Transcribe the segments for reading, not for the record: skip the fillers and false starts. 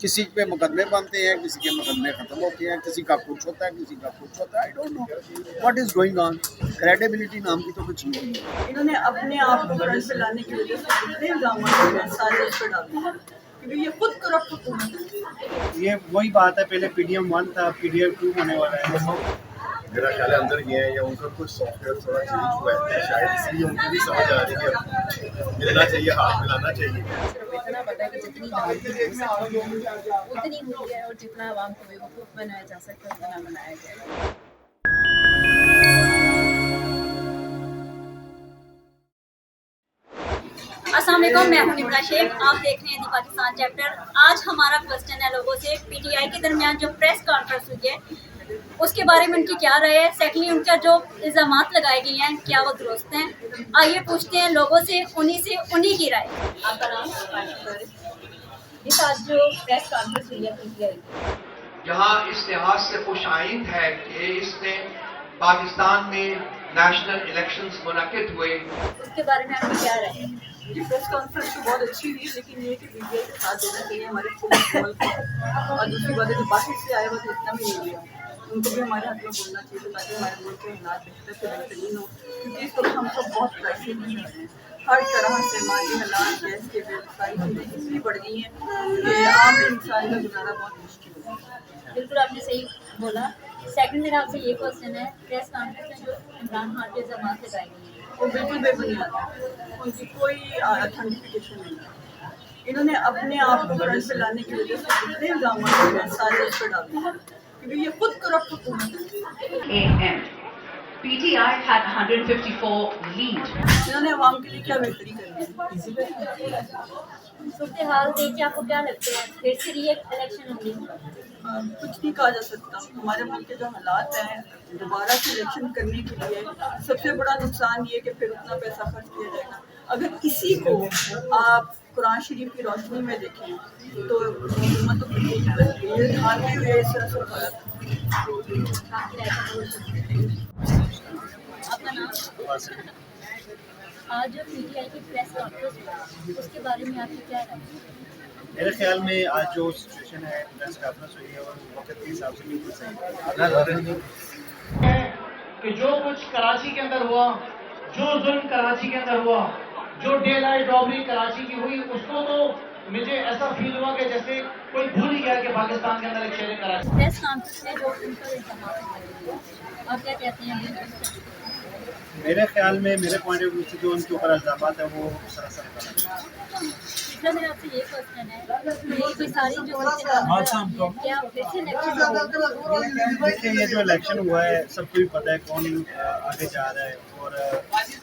کسی پہ مقدمے بنتے ہیں، کسی کے مقدمے ختم ہوتے ہیں، کسی کا کچھ ہوتا ہے، کسی کا کچھ ہوتا ہے. I don't know what is going on. Credibility نام کی تو کچھ چیز نہیں ہے. انہوں نے اپنے آپ کو فرنٹ پہ لانے کی وجہ سے جتنے الزامات ہیں سارے اس پہ ڈالتے ہیں کیونکہ یہ خود کرپٹ حکومت ہے. یہ وہی بات ہے، پہلے پی ڈی ایم 1 تھا، پی ڈی ایم 2 ہونے والا ہے. میرا خیال ہے اندر گئے ہیں یا ان کا کچھ سافٹ ویئر تھوڑا چینج ہوا ہے، شاید اس لیے ان کو بھی سمجھ آ رہی ہے کہ ملنا چاہیے، ہاتھ ملانا چاہیے. صرف اتنا پتا ہے کہ جتنی اتنی ہوئی ہے اور جتنا عوام کو بیوقوف بنایا جا سکتا ہے اتنا بنایا گیا ہے. السلام علیکم، میں ہوں نمرا شیخ. آپ دیکھ رہے ہیں دی پاکستان چیپٹر. آج ہمارا کوشچن ہے لوگوں سے پی ٹی آئی کے درمیان جو پریس کانفرنس ہوئی ہے اس کے بارے میں ان کی کیا رائے ہے. سیکنڈلی ان کا جو الزامات لگائے گئے ہیں کیا وہ درست ہیں. آئیے پوچھتے ہیں لوگوں سے انہی کی رائے. آپ کا نام؟ اس آج جو پریس کانفرنس ہوئی ہے پی ٹی آئی جہاں اس لحاظ سے خوش آئند ہے کہ اس نے پاکستان میں نیشنل الیکشنز منعقد ہوئے، اس کے بارے میں آپ کی کیا رائے ہے؟ یہ پریس کانفرنس تو بہت اچھی ہوئی لیکن یہ کہ میڈیا کے ساتھ دینا چاہیے ہمارے پورے ملک کو. اور دوسری بات ہے جو باہر سے آئے ہوئے تو اتنا بھی نہیں لیا ان کو بھی ہمارے حق میں بولنا چاہیے تاکہ ہمارے ملک کے حالات بہتر سے بہترین ہو کیونکہ اس وقت ہم سب بہت کرائسس میں رہ رہے ہیں. ہر طرح سے مالی حالات گیس کے بل ساری چیزیں اس لیے بڑھ گئی ہیں کہ عام انسان کا گزارا بہت مشکل ہے. بالکل آپ نے صحیح بولا. سیکنڈ میرا آپ سے یہ کوشچن ہے پریس کانفرنس میں جو عمران خان کے الزامات لگائے گئے ہیں وہ بالکل بے بنیاد ہے، ان کی کوئی اتھینٹیفیکیشن نہیں ہے. انہوں نے اپنے آپ کو فرنٹ پہ لانے کی وجہ سے جتنے الزامات ہیں سارے اس پہ ڈالتے ہیں کیونکہ یہ خود کرپٹ حکومت ہے. AM. PTI had 154 lead. انہوں نے عوام کے لیے کیا بہتری کرنی ہے. صورتحال دیکھ کے آپ کو کیا لگتا ہے پھر سے ری الیکشن ہوگی؟ کچھ نہیں کہا جا سکتا. ہمارے ملک کے جو حالات ہیں دوبارہ سے الیکشن کرنے کے لیے سب سے بڑا نقصان یہ کہ پھر اتنا پیسہ خرچ کیا جائے گا. اگر کسی کو آپ قرآن شریف کی روشنی میں دیکھیں تو حکومت یہ دھاندلی ہوئے اس طرح سے ہوا تھا. آپ کا نام؟ آج جو پی ٹی آئی کی پریس کانفرنس ہوئی اس کے بارے میں آپ کی کیا رائے ہے؟ میرے خیال میں آج جو سچویشن ہے پریس کانفرنس ہوئی ہے اور وقت کے حساب سے بالکل صحیح ہے. کہ جو کچھ کراچی کے اندر ہوا، جو ظلم کراچی کے اندر ہوا، جو ڈے لائٹ رابری کراچی کی ہوئی، اس کو تو مجھے ایسا فیل ہوا کہ جیسے کوئی بھول ہی گیا کہ پاکستان کے اندر ایک شہر کراچی. پریس کانفرنس میں جو ان کا الزامات لگائے گئے ہیں آپ کیا کہتے ہیں؟ میرے خیال میں میرے پوائنٹ آف ویو سے جو ان کے اوپر الزامات ہیں وہ سراسر غلط ہیں. تیسرا میرا آپ سے یہ کوشچن ہے کہ ساری جو کیا پھر سے الیکشن ہوگی؟ دیکھیں یہ جو الیکشن ہوا ہے سب کو بھی پتہ ہے کون آگے جا رہا ہے اور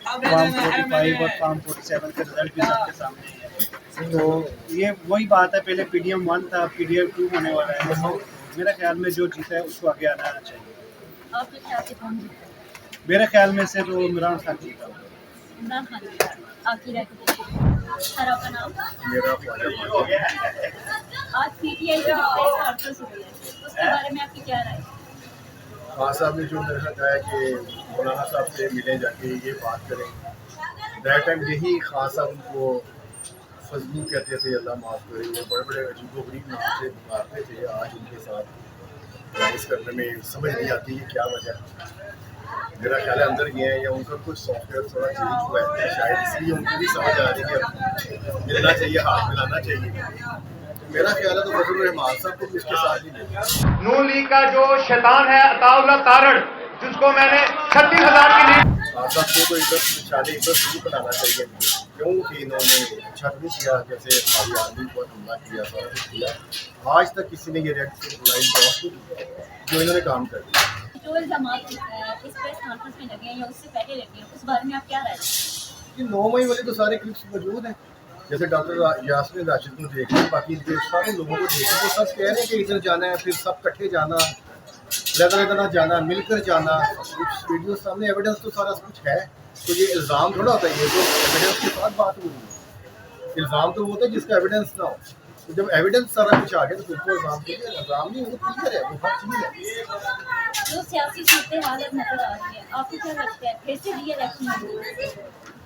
فارم 45 اور فارم 47 کے رزلٹ بھی سب کے سامنے ہیں. تو یہ وہی بات ہے، پہلے پی ڈی ایم 1 تھا، پی ڈی ایم 2 ہونے والا ہے. میرے خیال میں جو جیتا ہے اس کو آگے آنا چاہیے. آپ کے خیال سے کون جیتا ہے؟ میرے خیال میں سے تو عمران خان جیتا. عمران خان جیتا ہے. آپ کی رائے؟ سر آپ کا نام؟ میرا خیال ہے آج پی ٹی آئی کی جو پریس کانفرنس ہوئی ہے اس کے بارے میں آپ کی کیا رائے ہے؟ خان صاحب نے جو میرے ساتھ کہا ہے کہ مولانا صاحب سے ملیں جا کے یہ بات کریں. دیٹ ٹائم یہی خان صاحب ان کو فضلو کہتے تھے، اللہ معاف کرے، وہ بڑے بڑے عجیب و غریب نام سے پکارتے تھے. آج ان کے ساتھ بحث کرنے میں سمجھ نہیں آتی ہے کیا وجہ. میرا خیال ہے اندر گئے ہیں یا ان کا کچھ سافٹ ویئر تھوڑا چینج ہوا ہے، شاید اس لیے ان کو بھی سمجھ آ رہی ہے کہ ملنا چاہیے، ہاتھ ملانا چاہیے. میرا خیال ہے تو فضل الرحمان صاحب کو بھی اس کے ساتھ ہی ملنا. نون لیگ کا جو شیطان ہے عطا اللہ تارڑ، جس کو میں نے 36,000 کی لیڈ. خان صاحب کو تو عزت عزت نہیں بنانا چاہیے کیونکہ انہوں نے چھت نہیں کیا، جیسے ہماری آدمی پر حملہ کیا، سارا کچھ کیا. آج تک کسی نے یہ ریٹ لائن جو انہوں نے کام کر دیا. جو الزامات اس پریس کانفرنس میں لگے ہیں یا اس سے پہلے لگے ہیں اس بارے میں آپ کیا رائے ہیں؟ یہ 9 مئی والے تو سارے کلپس موجود ہیں. جیسے ڈاکٹر یاسمین راشد کو دیکھ لیں، باقی سارے لوگوں کو دیکھ لیں. وہ سب کہہ رہے ہیں کہ ادھر جانا ہے، پھر سب کٹھے جانا، لگا جانا، مل کر جانا. ویڈیو سامنے ایویڈنس تو سارا کچھ ہے. تو یہ الزام تھوڑا ہوتا ہے، یہ تو ایویڈنس کے ساتھ بات ہو رہی ہے. الزام تو وہ ہوتا ہے جس کا ایویڈنس نہ ہو. تو جب ایویڈنس سارا کچھ آ گیا تو پھر تو الزام نہیں ہے. الزام نہیں، وہ کلیئر ہے، وہ ہر چیز ہے. جو سیاسی صورتحال اب نظر آ رہی ہے آپ کو کیا لگتا ہے پھر سے ری الیکشن ہوگی؟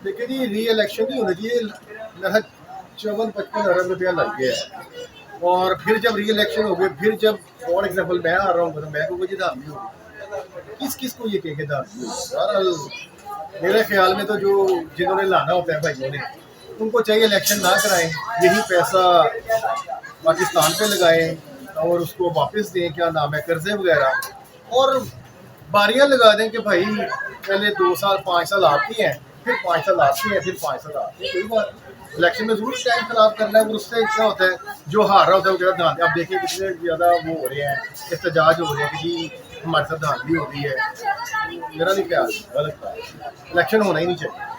لیکن یہ ری الیکشن نہیں ہونا چاہیے. 54-55 ارب روپیہ لگ گیا ہے اور پھر جب ری الیکشن ہو گئے, پھر جب فار ایگزامپل میں آ رہا ہوں تو میں کو مجھے دھاندلی ہوگی, کس کو یہ کہہ کے دھاندلی ہوگی. بہرحال میرے خیال میں تو جو جنہوں نے لانا ہوتا ہے بھائیوں نے, ان کو چاہیے الیکشن نہ کرائیں, یہی پیسہ پاکستان پہ لگائیں اور اس کو واپس دیں, کیا نام ہے, قرضے وغیرہ, اور باریاں لگا دیں کہ بھائی پہلے 2 سال 5 سال آپ کی ہیں, پھر 5 سال آپ کی ہیں, پھر 5 سال آپ کی. کوئی بات الیکشن میں ضرور ٹائم خراب کرنا ہے, اور اس سے اتنا ہوتا ہے جو ہار رہا ہوتا ہے وہ کہتا ہے. اب دیکھیں کتنے زیادہ وہ ہو رہے ہیں, احتجاج ہو رہے ہیں کہ جی ہمارے ساتھ دھاندلی ہو رہی ہے. میرا نہیں خیال غلط تھا, الیکشن ہونا ہی نہیں چاہیے.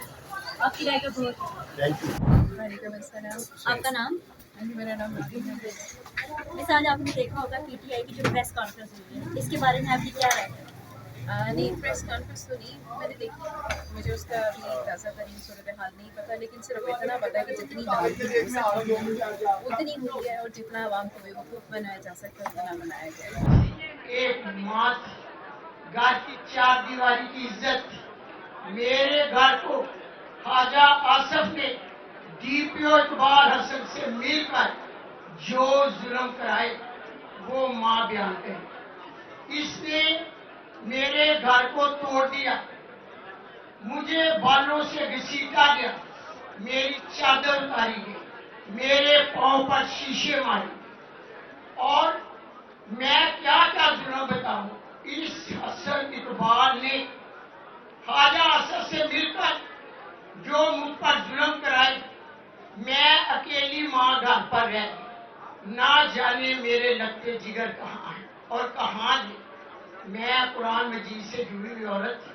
آپ کی رائے کا بہت. Thank you. وعلیکم السلام. آپ کا نام؟ میرا نام نسیم ہے. جیسے آج آپ نے دیکھا ہوگا پی ٹی آئی کی جو پریس کانفرنس ہوئی ہے, اس کے بارے میں آپ کی کیا رائے ہے؟ نہیں, پریس کانفرنس تو نہیں میں نے دیکھی, مجھے اس کا ابھی تازہ ترین صورتحال نہیں پتہ, لیکن صرف اتنا پتہ ہے کہ جتنی دھاندلی اتنی ہوئی ہے, اور جتنا عوام کو بیوقوف بنایا جا سکتا ہے اتنا بنایا گیا ہے. ایک مات گھر کی 4 دیواری کی عزت تھی. میرے گھر کو خواجہ آصف نے ڈی پی او اقبال حسن سے مل کر جو ظلم کرائے وہ ماں بیان کرے. اس نے میرے گھر کو توڑ دیا, مجھے بالوں سے گھسیٹا گیا, میری چادر اتاری گئی, میرے پاؤں پر شیشے مارے, اور میں کیا ظلم بتاؤں. اس حسن اقبال نے خواجہ آصف سے مل کر جو مجھ پر ظلم کرائے, میں اکیلی ماں گھر پر رہ گئی. نہ جانے میرے لگتے جگر کہاں ہیں اور کہاں گئے. میں قرآن مجید سے جڑی ہوئی عورت تھی,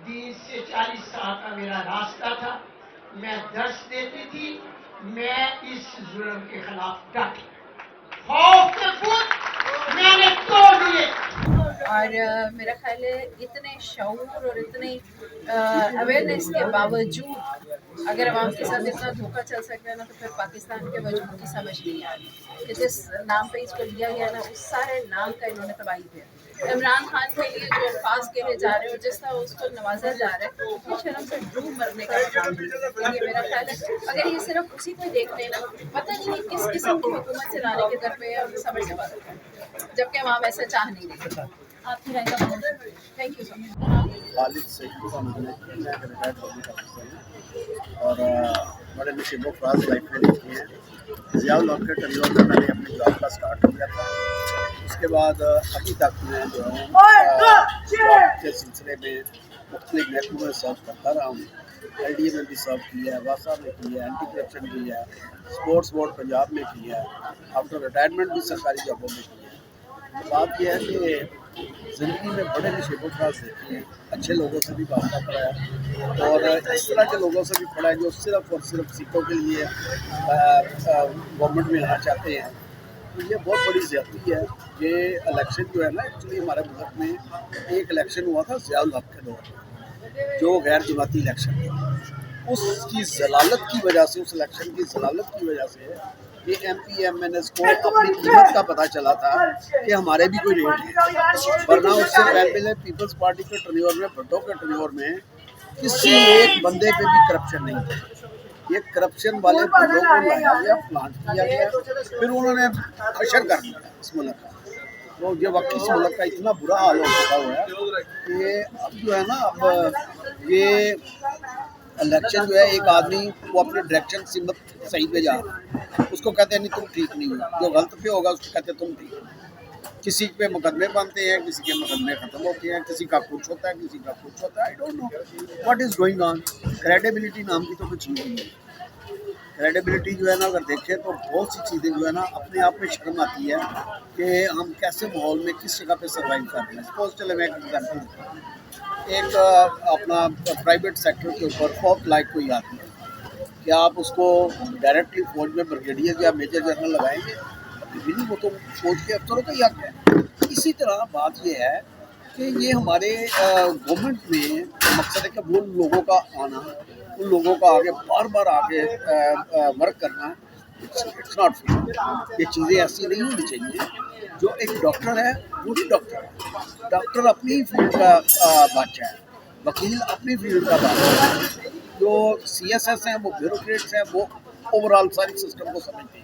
دین سے 40 سال کا میرا راستہ تھا, میں درس دیتی تھی, میں اس ظلم کے خلاف ڈٹ خوف کے خود میں نے توڑ لیے. اور میرا خیال ہے اتنے شعور اور اتنے اویئرنیس کے باوجود اگر عوام کے ساتھ اتنا دھوکہ چل سکتا ہے نا, تو پھر پاکستان کے وجود کی سمجھ نہیں آ رہی کہ جس نام پہ اس کو لیا گیا نا, اس سارے نام کا انہوں نے تباہی کیا. عمران خان کے لیے جو الفاظ کہے جا رہے ہیں اور جس طرح اس کو نوازا جا رہا ہے, وہ شرم سے ڈوب مرنے کا کام ہے. یہ میرا خیال ہے اگر یہ صرف اسی کو دیکھ لیں نا, پتہ نہیں ہے کس قسم کی حکومت چلانے کے در پہ ہے, اور سمجھ سے بات ہے, جبکہ عوام ایسا چاہ نہیں رہی. آپ کی رائے کا بہت. تھینک یو سو مچ. خالد سعید کا نام ہے, میں ایک ریٹائرڈ پبلک آفیسر ہوں, اور بڑے نشیب و فراز لائف میں دیکھی ہیں. ضیاء الحق کے ٹریور میں میں نے اپنی جاب کا اسٹارٹ کیا تھا. اس کے بعد ابھی تک میں جو ہے جاب کے سلسلے میں مختلف محکموں میں سرو کرتا رہا ہوں. ایل ڈی اے میں بھی سرو کیا ہے, واسا میں کی ہے, اینٹی کرپشن کی ہے, اسپورٹس بورڈ پنجاب میں کی ہے, آفٹر ریٹائرمنٹ بھی سرکاری جابوں میں کی ہے. بات یہ ہے کہ زندگی میں بڑے نشیب و فراز دیکھے ہیں, اچھے لوگوں سے بھی واسطہ پڑا ہے, اور اس طرح کے لوگوں سے بھی پڑا ہے جو صرف اور صرف سیٹوں کے لیے گورنمنٹ میں آنا چاہتے ہیں. تو یہ بہت بڑی زیادتی ہے. یہ الیکشن جو ہے نا, ایکچولی ہمارے ملک میں ایک الیکشن ہوا تھا ضیاء الحق کے دور میں, جو غیر جماعتی الیکشن تھا. اس کی ضلالت کی وجہ سے, اس الیکشن کی ضلالت کی وجہ سے یہ M P M N S کو اپنی قیمت کا پتہ چلا تھا کہ ہمارے بھی کوئی ریٹ ہے, ورنہ اس سے پہلے پیپلز پارٹی کے ٹرینور میں, بھٹو کے ٹرینور میں کسی ایک بندے پہ بھی کرپشن نہیں تھا. یہ کرپشن والے بندوں کو لایا گیا, پلانٹ کیا گیا, پھر انہوں نے حشر کر دیا اس ملک کا. تو یہ واقعی اس ملک کا اتنا برا حال ہو چکا ہوا ہے کہ اب جو ہے نا, اب یہ الیکشن جو ہے, ایک آدمی وہ اپنے ڈائریکشن سے صحیح پہ جا رہا ہے, اس کو کہتے ہیں نہیں تم ٹھیک نہیں ہو, جو غلط پہ ہوگا اس کو کہتے ہیں تم ٹھیک ہو. کسی پہ مقدمے بنتے ہیں, کسی کے مقدمے ختم ہوتے ہیں, کسی کا کچھ ہوتا ہے, کسی کا کچھ ہوتا ہے. I don't know what is going on. Credibility نام کی تو کچھ چیز نہیں ہے. کریڈیبلٹی جو ہے نا, اگر دیکھیں تو بہت سی چیزیں جو ہے نا اپنے آپ میں شرم آتی ہے کہ ہم کیسے ماحول میں کس جگہ پہ سروائیو کر رہے ہیں. سپوز چلے میں ایک ایگزامپل دیتا ہوں. ایک اپنا پرائیویٹ سیکٹر کے اوپر فوک لائک کوئی آتی ہے, کیا آپ اس کو ڈائریکٹلی فوج میں بریگیڈیئر یا میجر جنرل لگائیں گے؟ ابھی نہیں, وہ تو فوج کے افسروں کا ہی حق ہے. اسی طرح بات یہ ہے کہ یہ ہمارے گورنمنٹ میں مقصد ہے کہ وہ لوگوں کا آنا, ان لوگوں کا آگے بار بار آگے ورک کرنا, اٹس ناٹ فیئر. یہ چیزیں ایسی نہیں ہونی چاہیے. جو ایک ڈاکٹر ہے وہ بھی ڈاکٹر ہے, ڈاکٹر اپنی فیلڈ کا بادشاہ ہے, وکیل اپنی فیلڈ کا بادشاہ ہے. جو سی ایس ایس ہیں وہ بیوروکریٹس ہیں, وہ اوور آل ساری سسٹم کو سمجھتے ہیں.